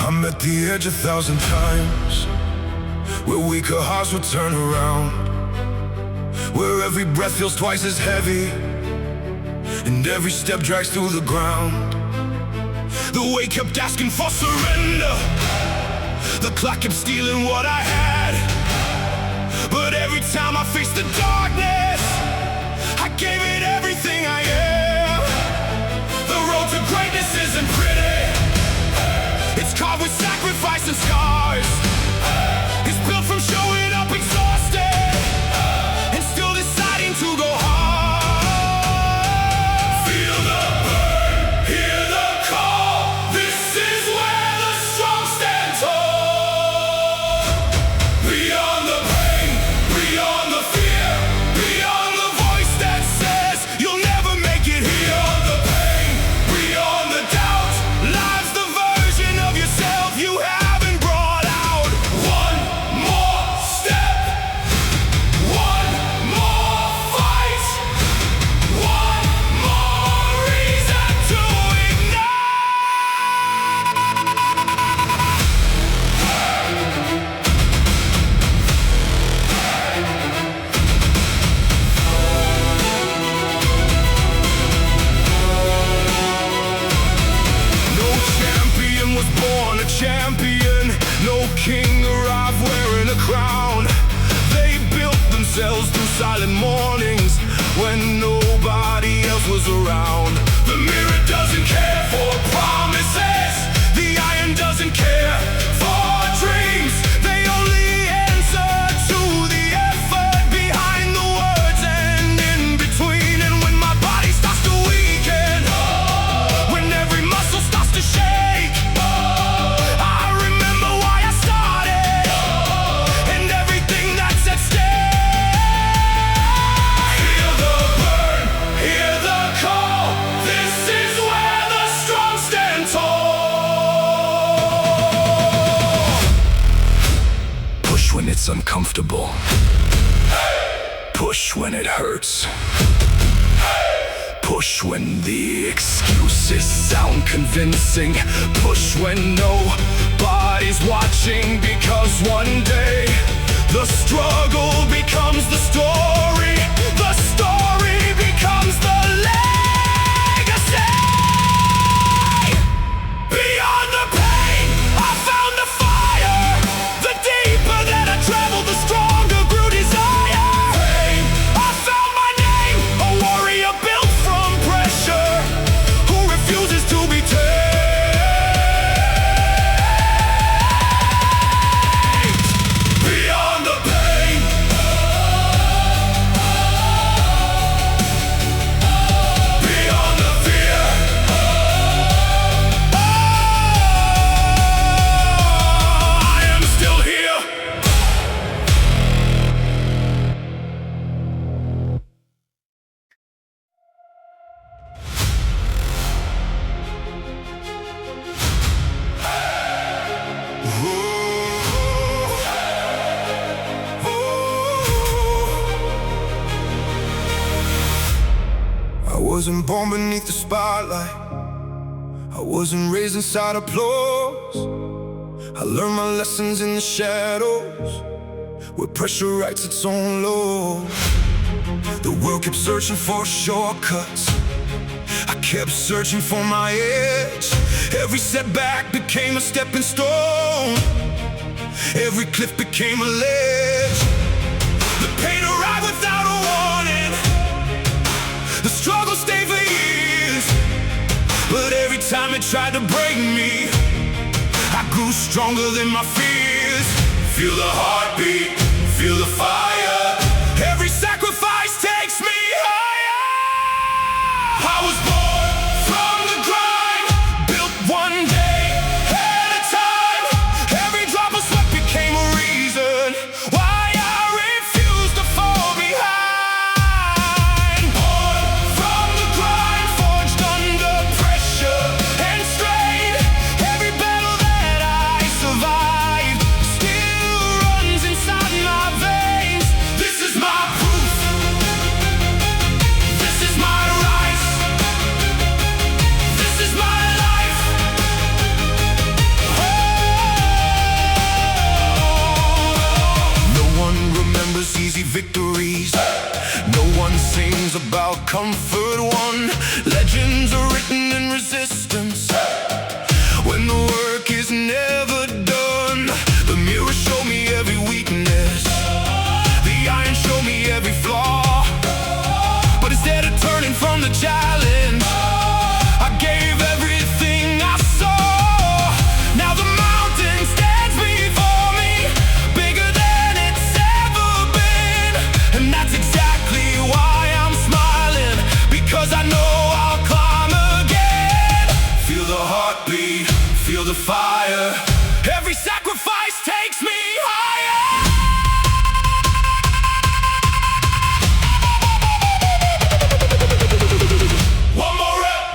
I'm at the edge 1,000 times, where weaker hearts will turn around, where every breath feels twice as heavy, and every step drags through the ground. The weight kept asking for surrender, the clock kept stealing what I had. But every time I faced the darkness, I gave it everything I am. The road to greatness isn't pretty, it's carved with sacrifice and scars. It's built from showing up exhausted and still deciding to go hard. Feel the burn, hear the call. This is where the strong stand tall. Beyond the pain, beyond the fear, beyond the voice that says you'll never make it here. Beyond the pain, beyond the doubt, lies the version of yourself you haven't brought out. One more step, one more fight, one more reason to ignite. No champion was born a champion, no king arrived wearing a crown. They built themselves through silent mornings when nobody else was around. The mirror doesn't care for promises, the iron doesn't care for dreams. They only answer to the effort behind the words and in between. And when my body starts to weaken, when every muscle starts to shake, I remember why I started and everything that's at stake. Feel the burn, hear the call. This is where the strong stand tall. Push when it's uncomfortable, push when it hurts, push when the excuses sound convincing, push when nobody's watching, because one day the struggle becomes the story becomes the legacy. Beyond the pain, I found the fire. The deeper that I travel, the stronger grew desire. I found my name, a warrior built from pressure, who refuses to be tamed. Beyond the pain, beyond the fear, I am still here. I wasn't born beneath the spotlight, I wasn't raised inside applause. I learned my lessons in the shadows, where pressure writes its own law. The world kept searching for shortcuts, I kept searching for my edge. Every setback became a stepping stone, every cliff became a ledge. The pain arrived without a warning, the struggle stayed for years. But every time it tried to break me, I grew stronger than my fears. Feel the heartbeat, feel the fire, every sacrifice takes me higher. I was born from the grind, built one day at a time. Every drop of sweat became a reason why I refused to fall behind. Born from the grind, forged under pressure and strain. Every battle that I survived still runs inside my veins. comfort one. Legends are written in resistance. When the work is never done, the mirror show me every weakness, the iron show me every flaw. But instead of turning from the challenge, I gave everything I saw. Now the mountain stands before me, bigger than it's ever been. And that's exactly why I'm smiling, because I know I'll climb again. Feel the heartbeat, feel the fire. Every sacrifice takes me higher. One more rep,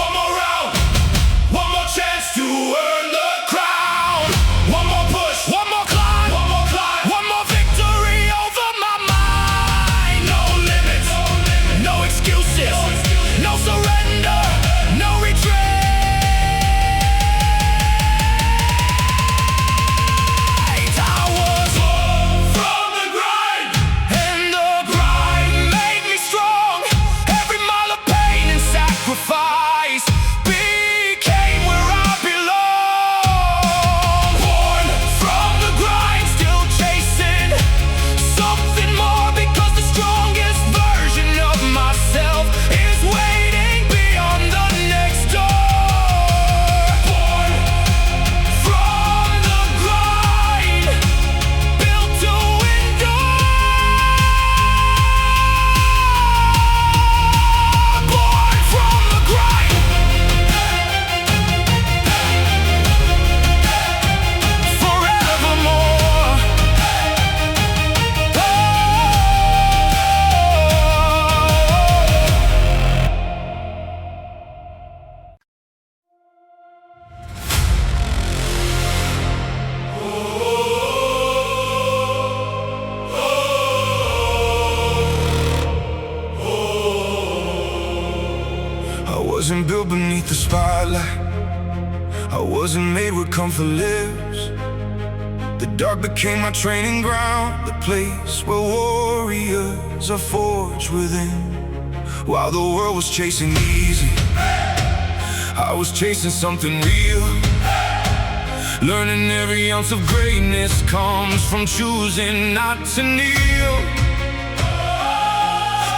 one more round, one more chance to earn the crown. One more push, one more climb, one more victory over my mind. No limits, no excuses, no surrender, no retreat. I wasn't built beneath the spotlight. I wasn't made with comfort lips. The dark became my training ground, the place where warriors are forged within. While the world was chasing easy, I was chasing something real. Learning every ounce of greatness comes from choosing not to kneel.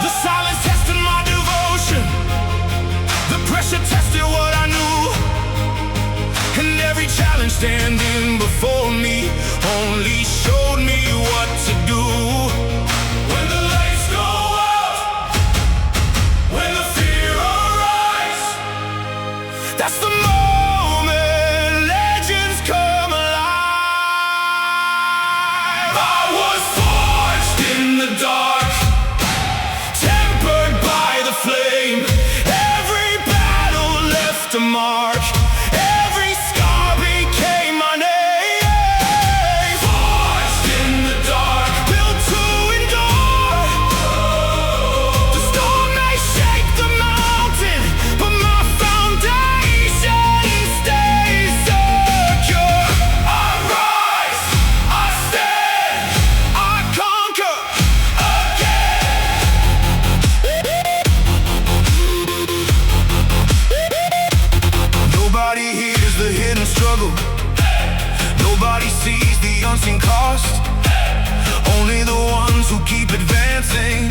The silence tested my devotion, the pressure tested what I knew, and every challenge standing before me only showed me what to do. When the lights go out, when the fear arises, that's the moment legends come alive. I was forged in the dark, tempered by the flame. Every battle left a mark, every scar became my name. Forged in the dark, built to endure. The storm may shake the mountain, but my foundation stays secure. I rise, I stand, I conquer again. Nobody hears the hidden struggle, nobody sees the unseen cost. Only the ones who keep advancing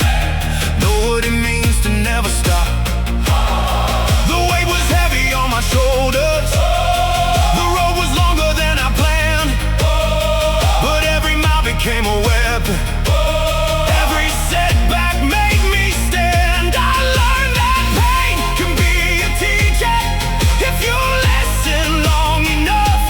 know what it means to never stop. The weight was heavy on my shoulders, the road was longer than I planned, but every mile became a weapon, every setback made me stand. I learned that pain can be a teacher if you listen long enough.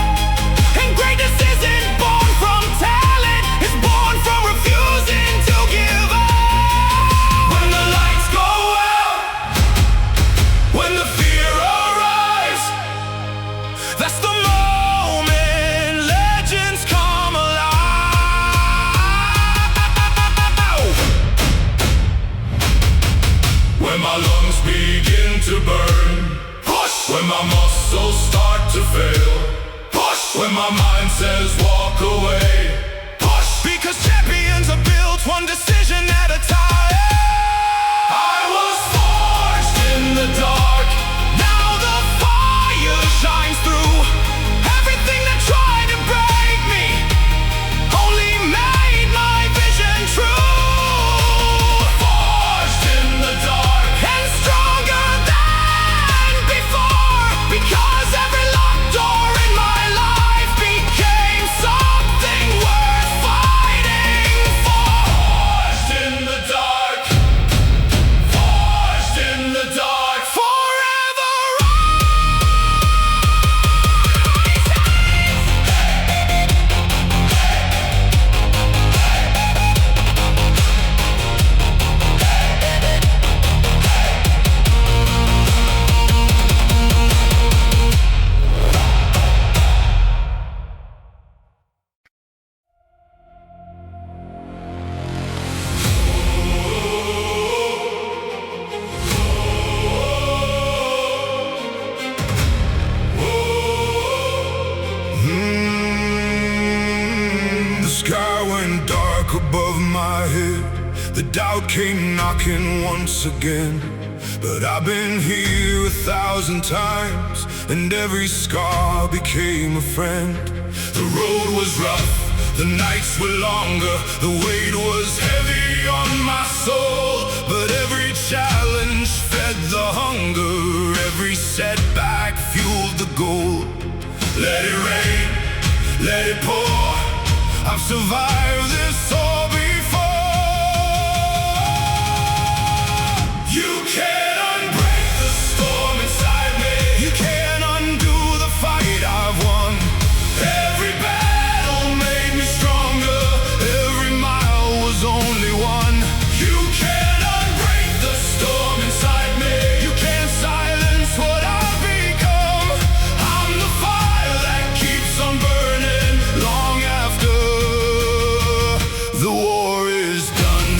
And greatness isn't born from talent, it's born from refusing to give up. When the lights go out, when the fear arrives, that's the moment legends come alive. When my lungs begin to burn, push. When my muscles start to fail, push. When my mind says walk away, push. Because champions are built one decision at a time. I was the dark. Now the fire shines through. Everything that tried to break me only made my vision true. Forged in the dark and stronger than before, because every locked door in my life became something worth fighting for. Forged in the dark. Forged in the dark. Forever the sky went dark above my head. The doubt came knocking once again. But I've been here 1,000 times, and every scar became a friend. The road was rough, the nights were longer, the weight was heavy on my soul. But every challenge fed the hunger, every setback fueled the goal. Let it rain, let it pour, I've survived this all before. You can't unbreak the storm inside me. You can't undo the fight I've won. Every battle made me stronger, every mile was only one. You can't unbreak the storm inside me. You can't silence what I've become. I'm the fire that keeps on burning long after the war is done.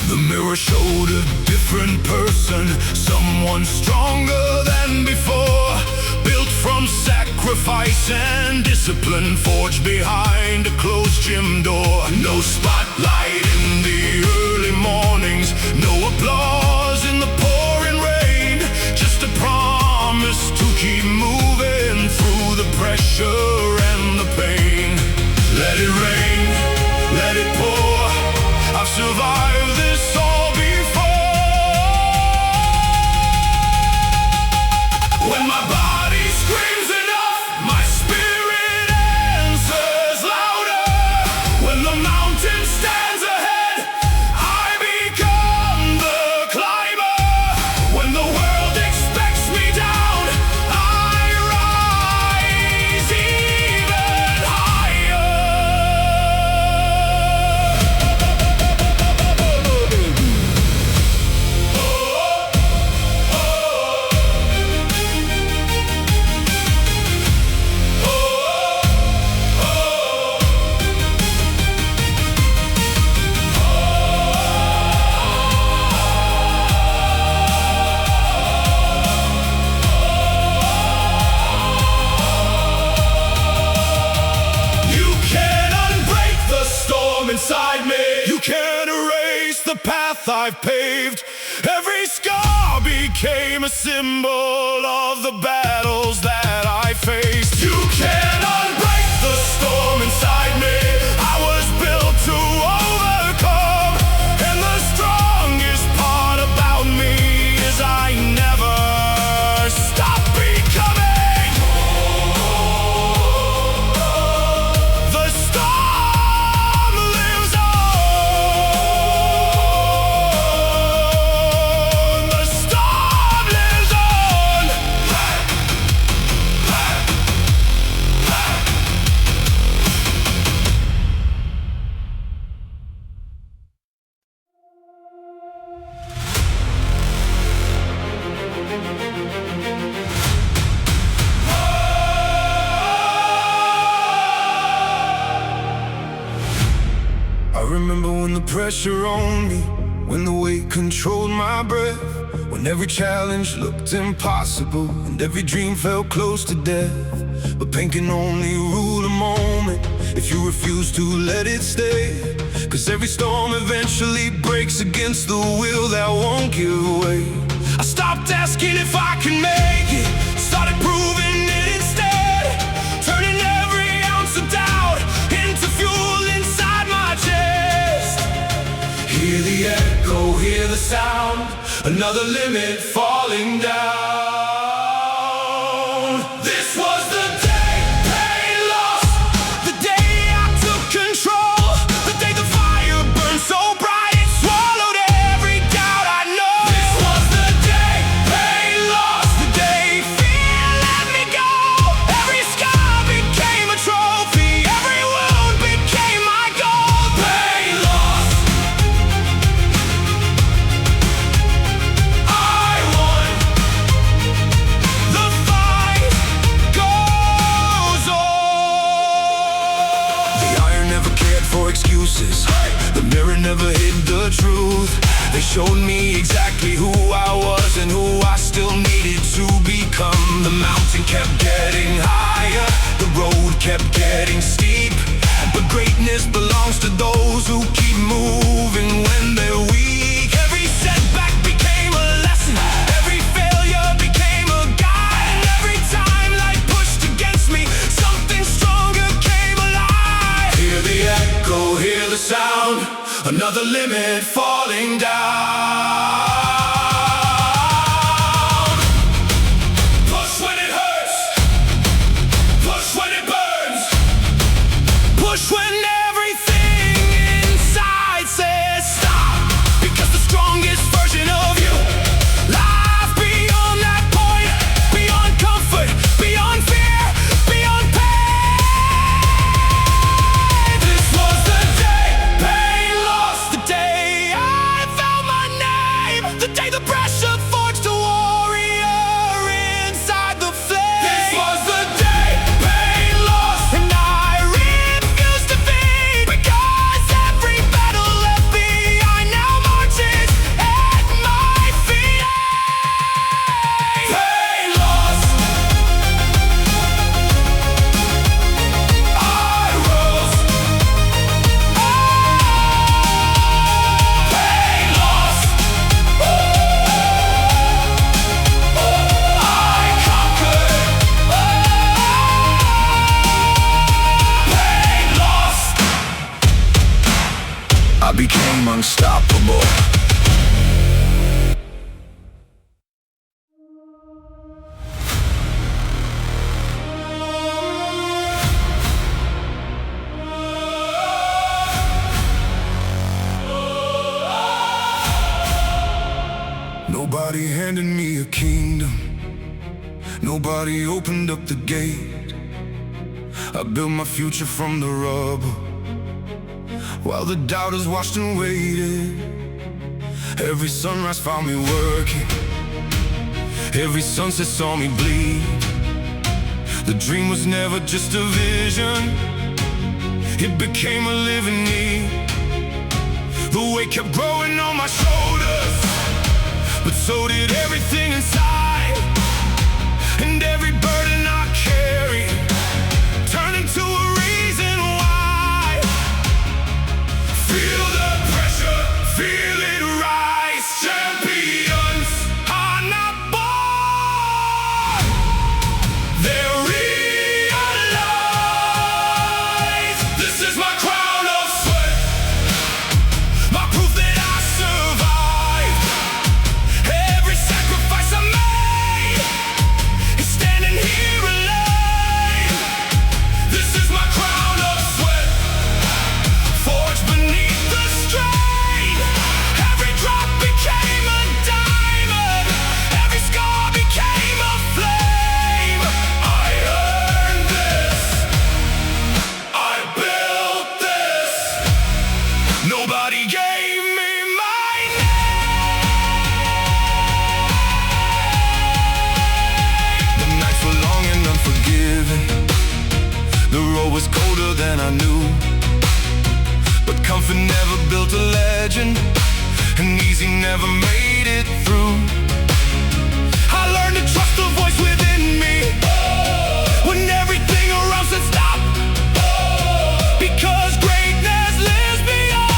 The mirror showed a different person, someone stronger than before, built from sacrifice and discipline, forged behind a closed gym door. No spotlight in the early mornings, no applause in the pouring rain, just a promise to keep moving through the pressure and the pain. Let it rain, let it pour, I've survived this all before. When my body screams enough, my spirit answers louder. When the mountain stands ahead, I become the climber. When the world expects me down, I rise even higher. You can't unbreak the storm inside me. You can't erase the path I've paved. Every scar became a symbol of the battles that I faced. You can't unbreak the storm inside me. I was built to overcome, and the strongest part about me is I never stop becoming. The storm lives on. The storm lives on. I remember when the pressure on me, when the weight controlled my breath, when every challenge looked impossible and every dream felt close to death. But pain can only rule a moment if you refuse to let it stay. 'cause every storm eventually breaks against the will that won't give way. I stopped asking if I can make it, started proving it instead, turning every ounce of doubt into fuel inside my chest. Hear the echo, hear the sound, another limit falling down. This was the day pain lost, the day I took control, the day the fire burned so bright it swallowed every doubt I know. This was the day pain lost, the day fear let me go. Every scar became a trophy, every wound became my goal. Pain lost, I won. The fight goes on. The iron never cared for excuses, the mirror never hid the truth. They showed me exactly who I was and who I still needed to become. The mountain kept getting higher, the road kept getting steep, but greatness belongs to those who keep moving when they're weak. Every setback became a lesson, every failure became a guide, and every time life pushed against me, something stronger came alive. Hear the echo, hear the sound, another limit falling down. Push when it hurts, push when it burns, push when everything inside says stop, because the strongest version of you lies beyond that point, beyond comfort, beyond fear, beyond pain. This was the day pain lost, the day I found my name, the day the pressure forged a warrior inside the flame. This was the day pain lost, and I refuse to feed, because every battle left behind now marches at my feet. Pain lost, I rose. Pain lost, I conquered. Pain lost, I became unstoppable. Nobody handed me a kingdom, nobody opened up the gate. I built my future from the rubble, while the doubters watched and waited. Every sunrise found me working, every sunset saw me bleed. The dream was never just a vision, it became a living need. The weight kept growing on my shoulders, but so did everything inside. And every burden I carry turned into a reason why. Feel the pressure, feel it rise. Champions are not born, they're realized. This is my crown of sweat, my proof that I survived. Every sacrifice I made is standing here alive. This is my crown of sweat, forged beneath the strain. Every drop became a diamond, every scar became a flame. I earned this, I built this. Nobody gave me my name. The nights were long and unforgiving, the road was colder than I knew, but comfort never built a legend, and easy never made it through. I learned to trust the voice within me when everything around said stop, because greatness lives beyond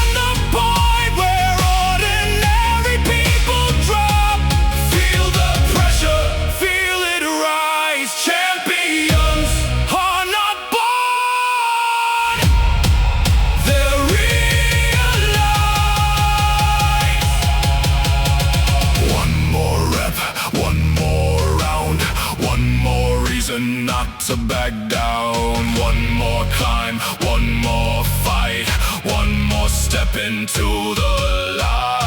reason not to back down. One more climb, one more fight, one more step into the light.